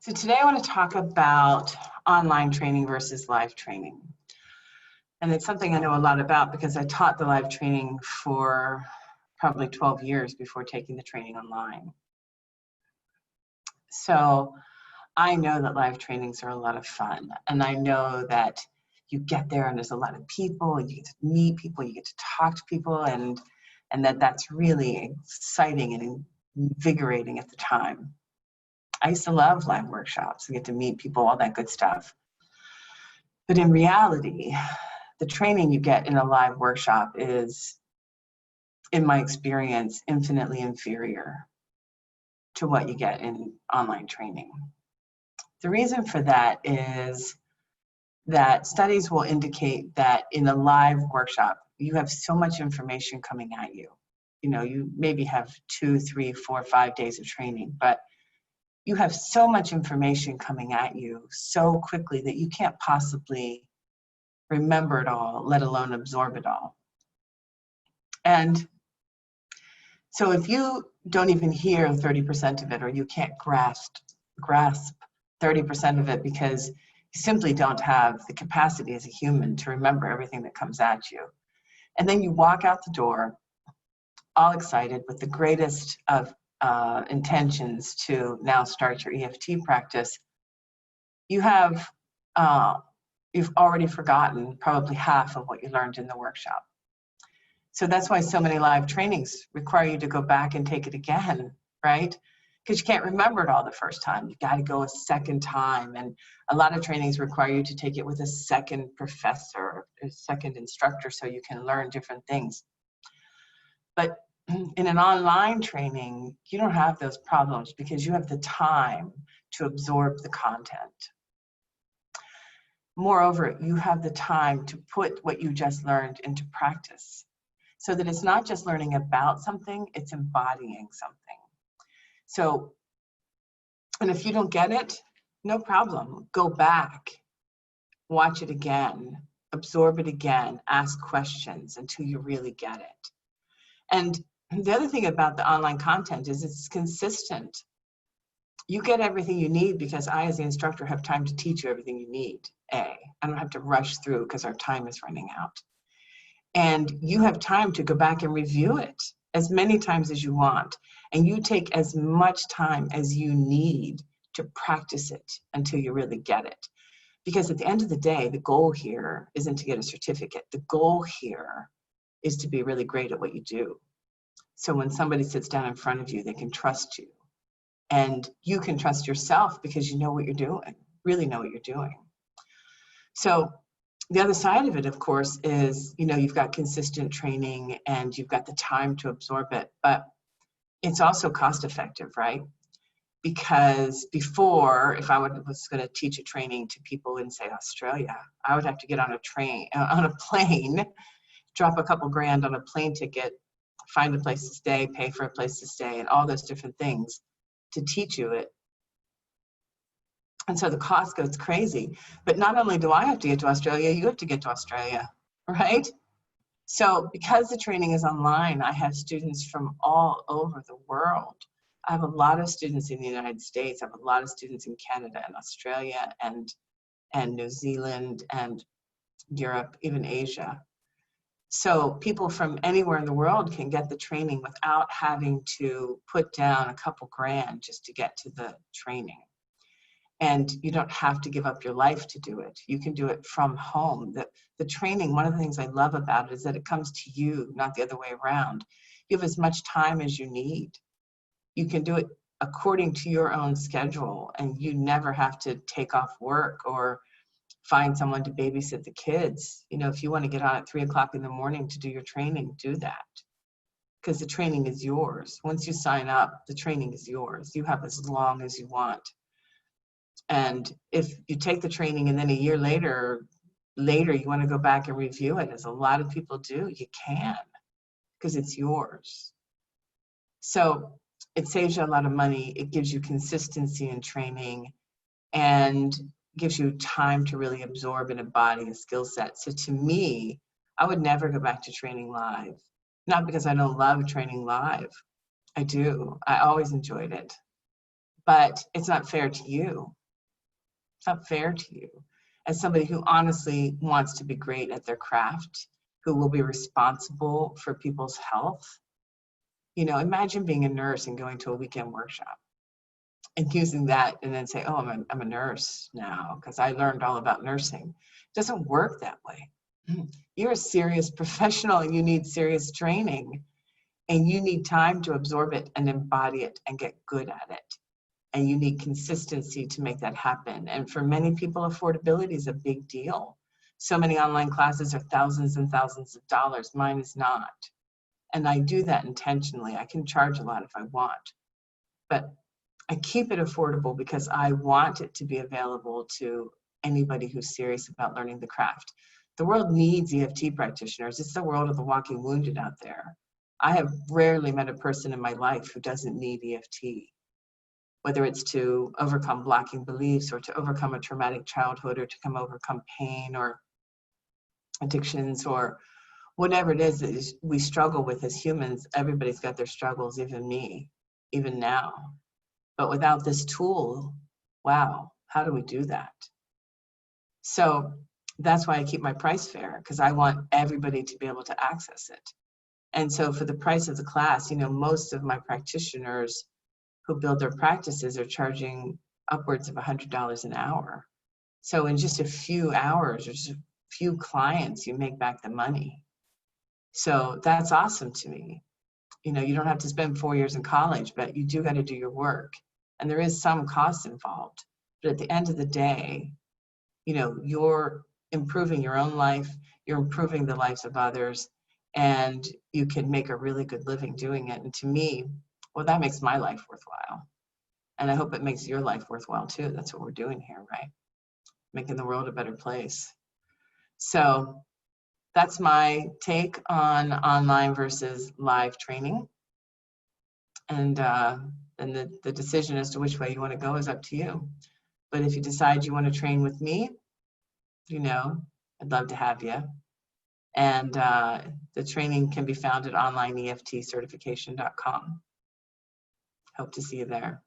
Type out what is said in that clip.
So today I want to talk about online training versus live training. And it's something I know a lot about because I taught the live training for probably 12 years before taking the training online. So I know that live trainings are a lot of fun. And I know that you get there and there's a lot of people and you get to meet people, you get to talk to people, and that's really exciting and invigorating at the time. I used to love live workshops and get to meet people, all that good stuff. But in reality, the training you get in a live workshop is, in my experience, infinitely inferior to what you get in online training. The reason for that is that studies will indicate that in a live workshop, you have so much information coming at you. You know, you maybe have 2, 3, 4, 5 days of training, but you have so much information coming at you so quickly that you can't possibly remember it all, let alone absorb it all. And so if you don't even hear 30% of it, or you can't grasp 30% of it because you simply don't have the capacity as a human to remember everything that comes at you, and then you walk out the door all excited with the greatest of intentions to now start your EFT practice, you've already forgotten probably half of what you learned in the workshop. So that's why so many live trainings require you to go back and take it again, right? Because you can't remember it all the first time. You got to go a second time. And a lot of trainings require you to take it with a second professor, a second instructor, so you can learn different things. But in an online training, you don't have those problems because you have the time to absorb the content. Moreover, you have the time to put what you just learned into practice, so that it's not just learning about something, it's embodying something. So, and if you don't get it, no problem. Go back, watch it again, absorb it again, ask questions until you really get it. And the other thing about the online content is it's consistent. You get everything you need because I, as the instructor, have time to teach you everything you need. I don't have to rush through because our time is running out. And you have time to go back and review it as many times as you want. And you take as much time as you need to practice it until you really get it. Because at the end of the day, the goal here isn't to get a certificate. The goal here is to be really great at what you do. So when somebody sits down in front of you, they can trust you. And you can trust yourself because you know what you're doing, really know what you're doing. So the other side of it, of course, is, you know, you've got consistent training and you've got the time to absorb it, but it's also cost effective, right? Because before, if I was going to teach a training to people in, say, Australia, I would have to get on a plane, drop a couple grand on a plane ticket, find a place to stay, pay for a place to stay, and all those different things to teach you it. And so the cost goes crazy. But not only do I have to get to Australia, you have to get to Australia, right? So because the training is online, I have students from all over the world. I have a lot of students in the United States. I have a lot of students in Canada and Australia and New Zealand and Europe, even Asia. So people from anywhere in the world can get the training without having to put down a couple grand just to get to the training. And you don't have to give up your life to do it. You can do it from home. The training, one of the things I love about it is that it comes to you, not the other way around. You have as much time as you need. You can do it according to your own schedule, and you never have to take off work or find someone to babysit the kids. You know, if you want to get on at 3 o'clock in the morning to do your training, do that. Because the training is yours. Once you sign up, the training is yours. You have as long as you want. And if you take the training and then a year later you want to go back and review it, as a lot of people do, you can, because it's yours. So it saves you a lot of money. It gives you consistency in training and gives you time to really absorb and embody a skill set. So to me, I would never go back to training live. Not because I don't love training live. I do. I always enjoyed it. but it's not fair to you. It's not fair to you. As somebody who honestly wants to be great at their craft, who will be responsible for people's health, you know, imagine being a nurse and going to a weekend workshop and using that and then say, oh, I'm a nurse now because I learned all about nursing. It doesn't work that way. You're a serious professional and you need serious training, and you need time to absorb it and embody it and get good at it. And you need consistency to make that happen. And for many people, affordability is a big deal. So many online classes are thousands and thousands of dollars. Mine is not. And I do that intentionally. I can charge a lot if I want, but I keep it affordable because I want it to be available to anybody who's serious about learning the craft. The world needs EFT practitioners. It's the world of the walking wounded out there. I have rarely met a person in my life who doesn't need EFT, whether it's to overcome blocking beliefs or to overcome a traumatic childhood or to overcome pain or addictions or whatever it is that we struggle with as humans. Everybody's got their struggles, even me, even now. But without this tool, wow, how do we do that? So that's why I keep my price fair, because I want everybody to be able to access it. And so for the price of the class, you know, most of my practitioners who build their practices are charging upwards of $100 an hour. So in just a few hours or just a few clients, you make back the money. So that's awesome to me. You know, you don't have to spend 4 years in college, but you do got to do your work. And there is some cost involved. But at the end of the day, you know, you're improving your own life, you're improving the lives of others, and you can make a really good living doing it. And to me, well, that makes my life worthwhile. And I hope it makes your life worthwhile too. That's what we're doing here, right? Making the world a better place. So that's my take on online versus live training. And the decision as to which way you want to go is up to you. But if you decide you want to train with me, you know, I'd love to have you. And the training can be found at OnlineEFT Certification.com. Hope to see you there.